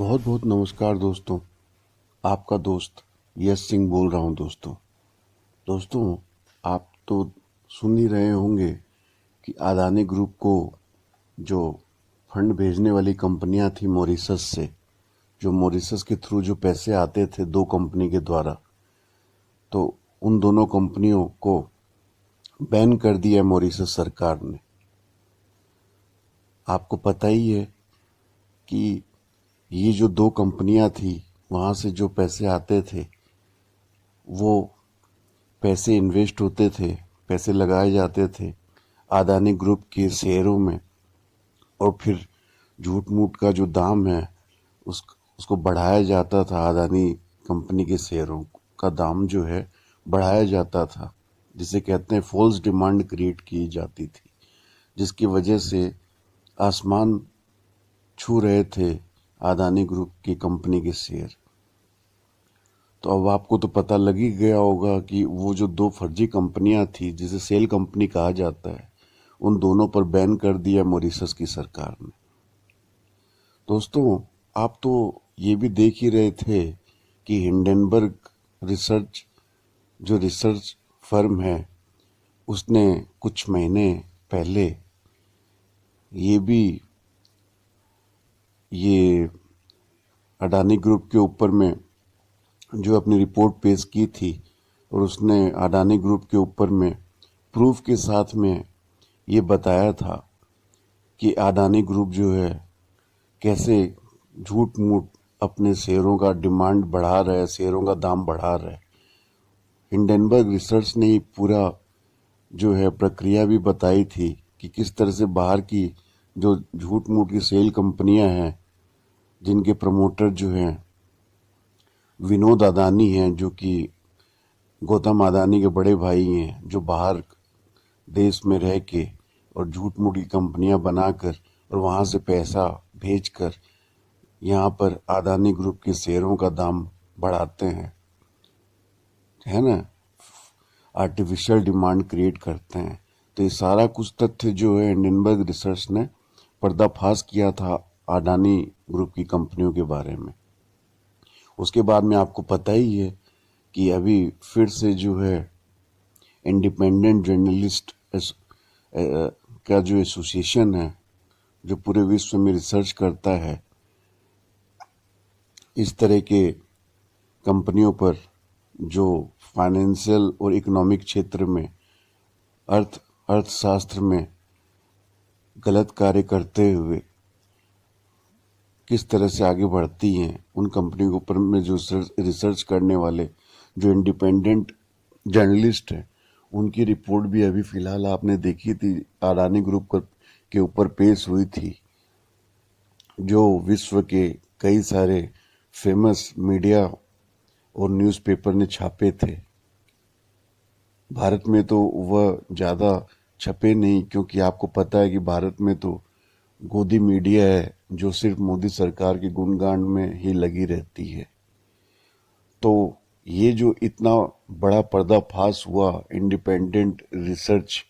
बहुत बहुत नमस्कार दोस्तों। आपका दोस्त यश सिंह बोल रहा हूं। दोस्तों, आप तो सुन ही रहे होंगे कि अदानी ग्रुप को जो फंड भेजने वाली कंपनियां थी मॉरिशस से, जो मॉरिशस के थ्रू जो पैसे आते थे दो कंपनी के द्वारा, तो उन दोनों कंपनियों को बैन कर दिया मॉरिशस सरकार ने। आपको पता ही है कि ये जो दो कंपनियां थी, वहां से जो पैसे आते थे वो पैसे इन्वेस्ट होते थे, पैसे लगाए जाते थे अदानी ग्रुप के शेयरों में, और फिर झूठ मूठ का जो दाम है उसको बढ़ाया जाता था। अदानी कंपनी के शेयरों का दाम जो है बढ़ाया जाता था, जिसे कहते हैं फॉल्स डिमांड क्रिएट की जाती थी, जिसकी वजह से आसमान छू रहे थे अदानी ग्रुप की कंपनी के शेयर। तो अब आपको तो पता लग ही गया होगा कि वो जो दो फर्जी कंपनियां थी, जिसे सेल कंपनी कहा जाता है, उन दोनों पर बैन कर दिया मॉरिशस की सरकार ने। दोस्तों, आप तो ये भी देख ही रहे थे कि हिंडनबर्ग रिसर्च, जो रिसर्च फर्म है, उसने कुछ महीने पहले ये अडानी ग्रुप के ऊपर में जो अपनी रिपोर्ट पेश की थी, और उसने अडानी ग्रुप के ऊपर में प्रूफ के साथ में ये बताया था कि अडानी ग्रुप जो है कैसे झूठ मूठ अपने शेयरों का डिमांड बढ़ा रहा है, शेयरों का दाम बढ़ा रहा है। हिंडनबर्ग रिसर्च ने पूरा जो है प्रक्रिया भी बताई थी कि किस तरह से बाहर की जो झूठ मूठ की सेल कंपनियां हैं, जिनके प्रमोटर जो हैं विनोद अदानी हैं, जो कि गौतम अदानी के बड़े भाई हैं, जो बाहर देश में रह के और झूठ मूठ की कंपनियां बनाकर और वहां से पैसा भेजकर यहाँ पर अदानी ग्रुप के शेयरों का दाम बढ़ाते हैं, है ना, आर्टिफिशियल डिमांड क्रिएट करते हैं। तो ये सारा कुछ तथ्य जो है हिंडनबर्ग रिसर्च ने पर्दाफाश किया था अडानी ग्रुप की कंपनियों के बारे में। उसके बाद में आपको पता ही है कि अभी फिर से जो है इंडिपेंडेंट जर्नलिस्ट का जो एसोसिएशन है, जो पूरे विश्व में रिसर्च करता है इस तरह के कंपनियों पर, जो फाइनेंशियल और इकोनॉमिक क्षेत्र में, अर्थशास्त्र में गलत कार्य करते हुए किस तरह से आगे बढ़ती हैं, उन कंपनियों के ऊपर में जो रिसर्च करने वाले जो इंडिपेंडेंट जर्नलिस्ट हैं, उनकी रिपोर्ट भी अभी फिलहाल आपने देखी थी, अडानी ग्रुप के ऊपर पेश हुई थी, जो विश्व के कई सारे फेमस मीडिया और न्यूज़पेपर ने छापे थे। भारत में तो वह ज़्यादा छपे नहीं, क्योंकि आपको पता है कि भारत में तो गोदी मीडिया है जो सिर्फ मोदी सरकार के गुणगान में ही लगी रहती है। तो ये जो इतना बड़ा पर्दाफाश हुआ इंडिपेंडेंट रिसर्च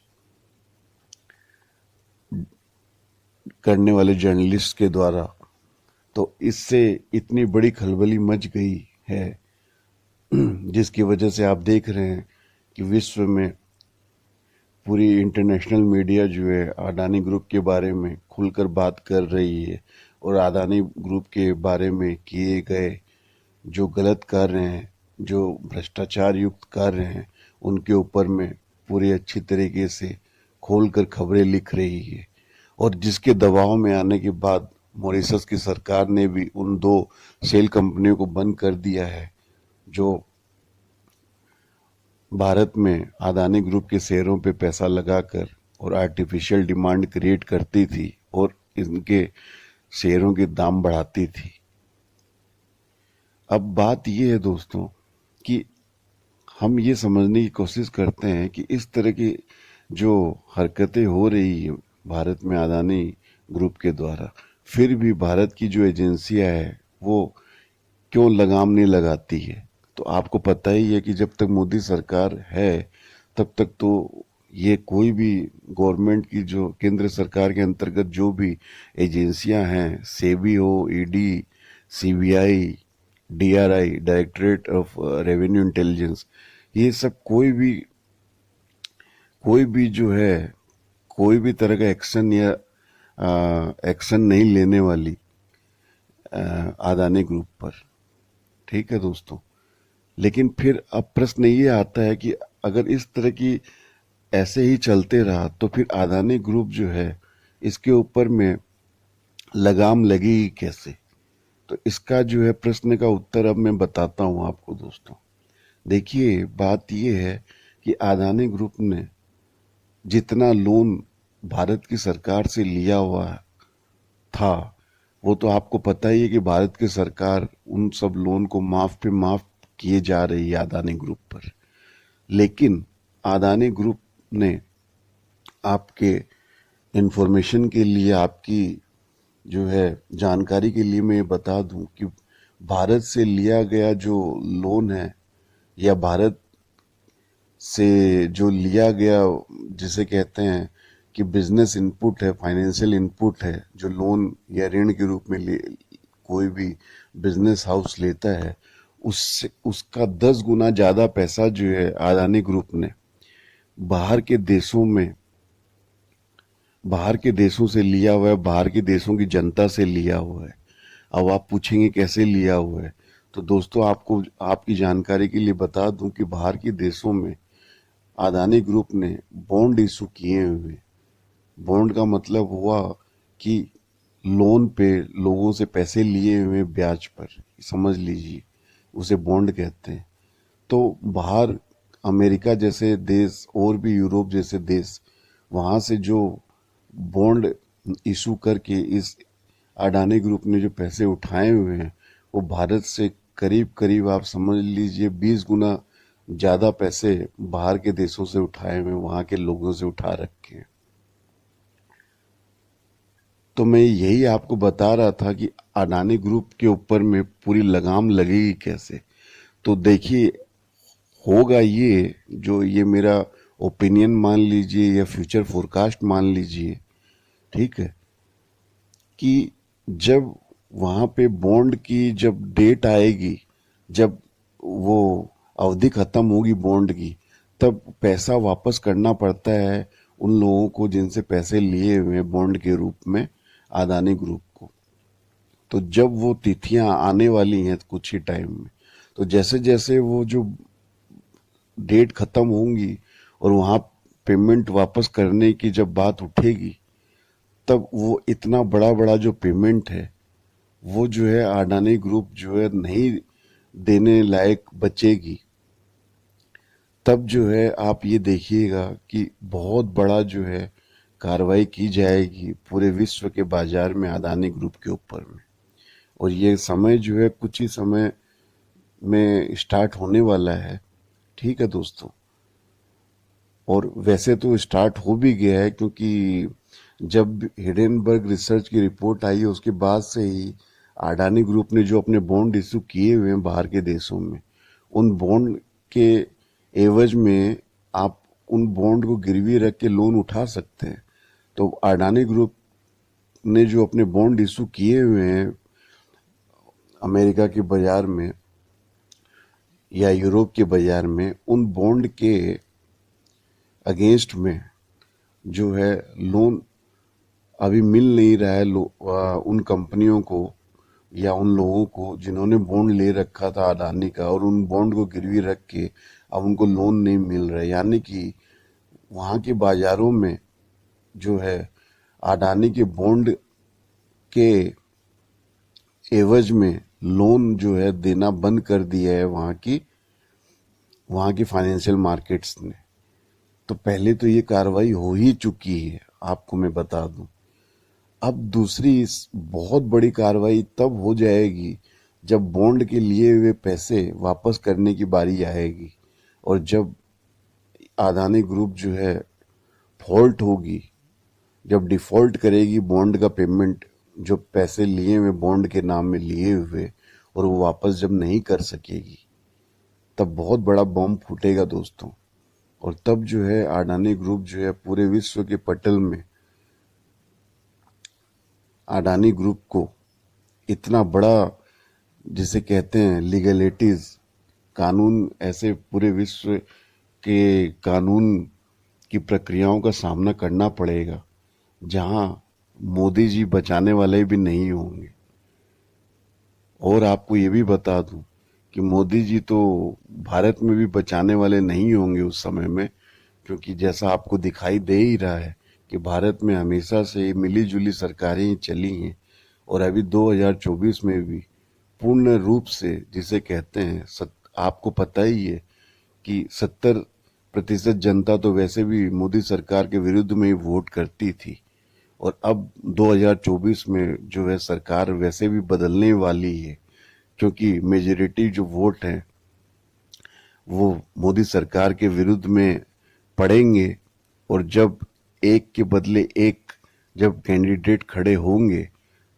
करने वाले जर्नलिस्ट के द्वारा, तो इससे इतनी बड़ी खलबली मच गई है, जिसकी वजह से आप देख रहे हैं कि विश्व में पूरी इंटरनेशनल मीडिया जो है अडानी ग्रुप के बारे में खुलकर बात कर रही है, और अडानी ग्रुप के बारे में किए गए जो गलत कार्य हैं, जो भ्रष्टाचार युक्त कार्य हैं, उनके ऊपर में पूरी अच्छी तरीके से खोलकर खबरें लिख रही है। और जिसके दबाव में आने के बाद मॉरिशस की सरकार ने भी उन दो सेल कंपनियों को बंद कर दिया है, जो भारत में अदानी ग्रुप के शेयरों पे पैसा लगाकर और आर्टिफिशियल डिमांड क्रिएट करती थी और इनके शेयरों के दाम बढ़ाती थी। अब बात यह है दोस्तों कि हम ये समझने की कोशिश करते हैं कि इस तरह की जो हरकतें हो रही है भारत में अदानी ग्रुप के द्वारा, फिर भी भारत की जो एजेंसियां है वो क्यों लगाम नहीं लगाती है। तो आपको पता ही है कि जब तक मोदी सरकार है तब तक तो ये कोई भी गवर्नमेंट की जो केंद्र सरकार के अंतर्गत जो भी एजेंसियां हैं, सेबी हो, ED, CBI, DRI, directorate of revenue intelligence, ये सब कोई भी जो है कोई भी तरह का एक्शन या एक्शन नहीं लेने वाली अदानी ग्रुप पर। ठीक है दोस्तों, लेकिन फिर अब प्रश्न ये आता है कि अगर इस तरह की ऐसे ही चलते रहा तो फिर अदानी ग्रुप जो है इसके ऊपर में लगाम लगेगी कैसे। तो इसका जो है प्रश्न का उत्तर अब मैं बताता हूं आपको दोस्तों। देखिए, बात यह है कि अदानी ग्रुप ने जितना लोन भारत की सरकार से लिया हुआ था, वो तो आपको पता ही है कि भारत की सरकार उन सब लोन को माफ पे माफ किए जा रही है अदानी ग्रुप पर। लेकिन अदानी ग्रुप ने, आपके इंफॉर्मेशन के लिए, आपकी जो है जानकारी के लिए मैं ये बता दूं कि भारत से लिया गया जो लोन है, या भारत से जो लिया गया, जिसे कहते हैं कि बिजनेस इनपुट है, फाइनेंशियल इनपुट है, जो लोन या ऋण के रूप में कोई भी बिजनेस हाउस लेता है, उससे उसका 10 गुना ज्यादा पैसा जो है अदानी ग्रुप ने बाहर के देशों में, बाहर के देशों से लिया हुआ है, बाहर के देशों की जनता से लिया हुआ है। अब आप पूछेंगे कैसे लिया हुआ है, तो दोस्तों आपको, आपकी जानकारी के लिए बता दूं कि बाहर के देशों में अदानी ग्रुप ने बॉन्ड इशू किए हुए। बॉन्ड का मतलब हुआ कि लोन पे लोगों से पैसे लिए हुए ब्याज पर, समझ लीजिए, उसे बॉन्ड कहते हैं। तो बाहर अमेरिका जैसे देश और भी यूरोप जैसे देश, वहां से जो बॉन्ड इशू करके इस अडानी ग्रुप ने जो पैसे उठाए हुए हैं, वो भारत से करीब करीब आप समझ लीजिए 20 गुना ज्यादा पैसे बाहर के देशों से उठाए हुए, वहां के लोगों से उठा रखे हैं। तो मैं यही आपको बता रहा था कि अडानी ग्रुप के ऊपर में पूरी लगाम लगेगी कैसे। तो देखिए, होगा ये, जो ये मेरा ओपिनियन मान लीजिए या फ्यूचर फोरकास्ट मान लीजिए, ठीक है, कि जब वहां पे बॉन्ड की जब डेट आएगी, जब वो अवधि खत्म होगी बॉन्ड की, तब पैसा वापस करना पड़ता है उन लोगों को जिनसे पैसे लिए हुए बॉन्ड के रूप में अदानी ग्रुप को। तो जब वो तिथियां आने वाली हैं कुछ ही टाइम में, तो जैसे जैसे वो जो डेट खत्म होंगी और वहां पेमेंट वापस करने की जब बात उठेगी, तब वो इतना बड़ा बड़ा जो पेमेंट है, वो जो है अडानी ग्रुप जो है नहीं देने लायक बचेगी। तब जो है आप ये देखिएगा कि बहुत बड़ा जो है कार्रवाई की जाएगी पूरे विश्व के बाजार में अडानी ग्रुप के ऊपर में। और ये समय जो है कुछ ही समय में स्टार्ट होने वाला है। ठीक है दोस्तों, और वैसे तो स्टार्ट हो भी गया है, क्योंकि जब हिडेनबर्ग रिसर्च की रिपोर्ट आई है उसके बाद से ही अडानी ग्रुप ने जो अपने बॉन्ड इशू किए हुए हैं बाहर के देशों में, उन बॉन्ड के एवज में आप उन बॉन्ड को गिरवी रख के लोन उठा सकते हैं। तो अडानी ग्रुप ने जो अपने बॉन्ड इशू किए हुए हैं अमेरिका के बाजार में या यूरोप के बाजार में, उन बॉन्ड के अगेंस्ट में जो है लोन अभी मिल नहीं रहा है उन कंपनियों को या उन लोगों को जिन्होंने बॉन्ड ले रखा था अडानी का, और उन बॉन्ड को गिरवी रख के अब उनको लोन नहीं मिल रहा है। यानी कि वहां के बाजारों में जो है अडानी के बॉन्ड के एवज में लोन जो है देना बंद कर दिया है वहां की फाइनेंशियल मार्केट्स ने। तो पहले तो ये कार्रवाई हो ही चुकी है, आपको मैं बता दूं। अब दूसरी इस बहुत बड़ी कार्रवाई तब हो जाएगी जब बॉन्ड के लिए हुए पैसे वापस करने की बारी आएगी, और जब अदानी ग्रुप जो है फॉल्ट होगी, जब डिफॉल्ट करेगी बॉन्ड का पेमेंट, जो पैसे लिए हुए बॉन्ड के नाम में लिए हुए, और वो वापस जब नहीं कर सकेगी, तब बहुत बड़ा बम फूटेगा दोस्तों। और तब जो है अडानी ग्रुप जो है पूरे विश्व के पटल में अडानी ग्रुप को इतना बड़ा जिसे कहते हैं लीगलिटीज, कानून, ऐसे पूरे विश्व के कानून की प्रक्रियाओं का सामना करना पड़ेगा जहां मोदी जी बचाने वाले भी नहीं होंगे। और आपको ये भी बता दूं कि मोदी जी तो भारत में भी बचाने वाले नहीं होंगे उस समय में, क्योंकि जैसा आपको दिखाई दे ही रहा है कि भारत में हमेशा से मिली जुली सरकारें ही चली हैं। और अभी 2024 में भी पूर्ण रूप से जिसे कहते हैं आपको पता ही है कि 70% जनता तो वैसे भी मोदी सरकार के विरुद्ध में ही वोट करती थी। और अब 2024 में जो है सरकार वैसे भी बदलने वाली है, क्योंकि मेजोरिटी जो वोट है वो मोदी सरकार के विरुद्ध में पड़ेंगे। और जब एक के बदले एक जब कैंडिडेट खड़े होंगे,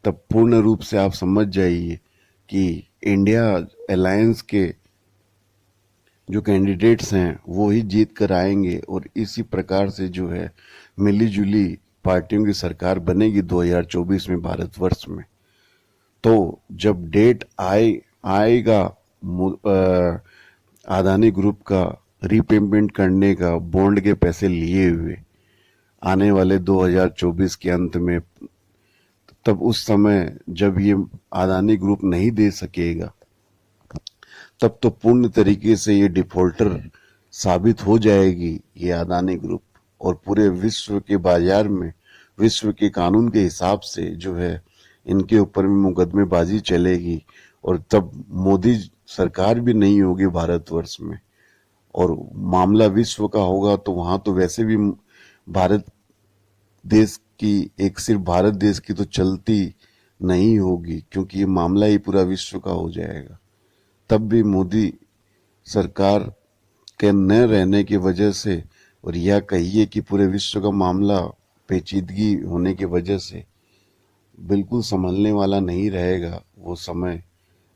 तब पूर्ण रूप से आप समझ जाइए कि इंडिया अलायंस के जो कैंडिडेट्स हैं वो ही जीत कर आएंगे। और इसी प्रकार से जो है मिली जुली पार्टियों की सरकार बनेगी 2024 में भारतवर्ष में। तो जब डेट आएगा अदानी ग्रुप का रीपेमेंट करने का, बॉन्ड के पैसे लिए हुए आने वाले 2024 के अंत में, तब उस समय जब ये अदानी ग्रुप नहीं दे सकेगा, तब तो पूर्ण तरीके से ये डिफॉल्टर साबित हो जाएगी ये अदानी ग्रुप। और पूरे विश्व के बाजार में, विश्व के कानून के हिसाब से जो है इनके ऊपर में मुकदमेबाजी चलेगी। और तब मोदी सरकार भी नहीं होगी भारतवर्ष में, और मामला विश्व का होगा। तो वहां तो वैसे भी भारत देश की, एक सिर्फ भारत देश की तो चलती नहीं होगी, क्योंकि ये मामला ही पूरा विश्व का हो जाएगा। तब भी मोदी सरकार के न रहने की वजह से, और यह कहिए कि पूरे विश्व का मामला पेचीदगी होने की वजह से बिल्कुल संभलने वाला नहीं रहेगा वो समय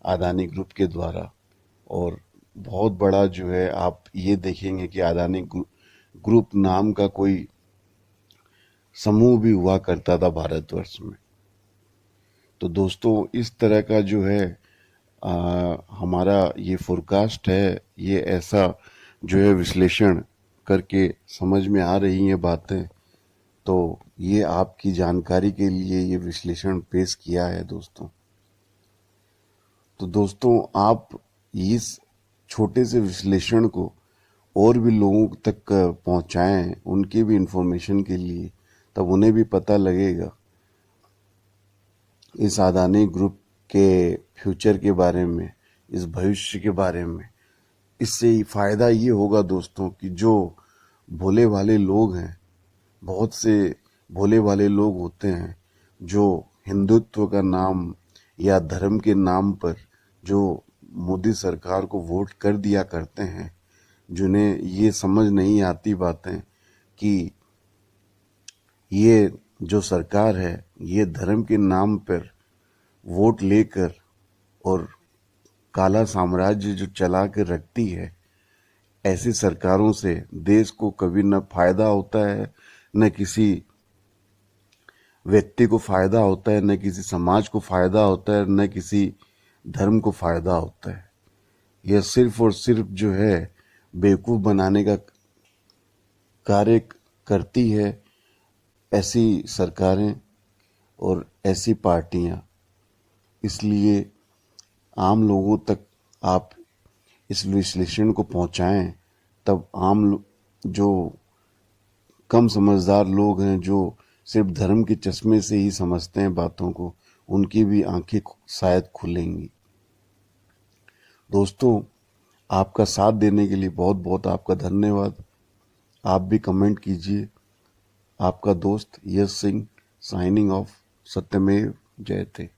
अदानी ग्रुप के द्वारा। और बहुत बड़ा जो है आप ये देखेंगे कि अदानी ग्रुप नाम का कोई समूह भी हुआ करता था भारतवर्ष में। तो दोस्तों, इस तरह का जो है हमारा ये फोरकास्ट है, ये ऐसा जो है विश्लेषण करके समझ में आ रही हैं बातें। तो ये आपकी जानकारी के लिए ये विश्लेषण पेश किया है दोस्तों। तो दोस्तों, आप इस छोटे से विश्लेषण को और भी लोगों तक पहुंचाएं, उनके भी इंफॉर्मेशन के लिए, तब उन्हें भी पता लगेगा इस अदानी ग्रुप के फ्यूचर के बारे में, इस भविष्य के बारे में। इससे ही फायदा ये होगा दोस्तों कि जो भोले भाले लोग हैं, बहुत से भोले भाले लोग होते हैं जो हिंदुत्व का नाम या धर्म के नाम पर जो मोदी सरकार को वोट कर दिया करते हैं, जिन्हें ये समझ नहीं आती बातें कि ये जो सरकार है ये धर्म के नाम पर वोट लेकर और काला साम्राज्य जो चला के रखती है, ऐसी सरकारों से देश को कभी न फायदा होता है, न किसी व्यक्ति को फायदा होता है, न किसी समाज को फायदा होता है, न किसी धर्म को फायदा होता है। यह सिर्फ और सिर्फ जो है बेवकूफ बनाने का कार्य करती है ऐसी सरकारें और ऐसी पार्टियां। इसलिए आम लोगों तक आप इस विश्लेषण को पहुंचाएं, तब जो कम समझदार लोग हैं, जो सिर्फ धर्म के चश्मे से ही समझते हैं बातों को, उनकी भी आंखें शायद खुलेंगी। दोस्तों, आपका साथ देने के लिए बहुत बहुत आपका धन्यवाद। आप भी कमेंट कीजिए। आपका दोस्त यश सिंह, साइनिंग ऑफ। सत्यमेव जयते।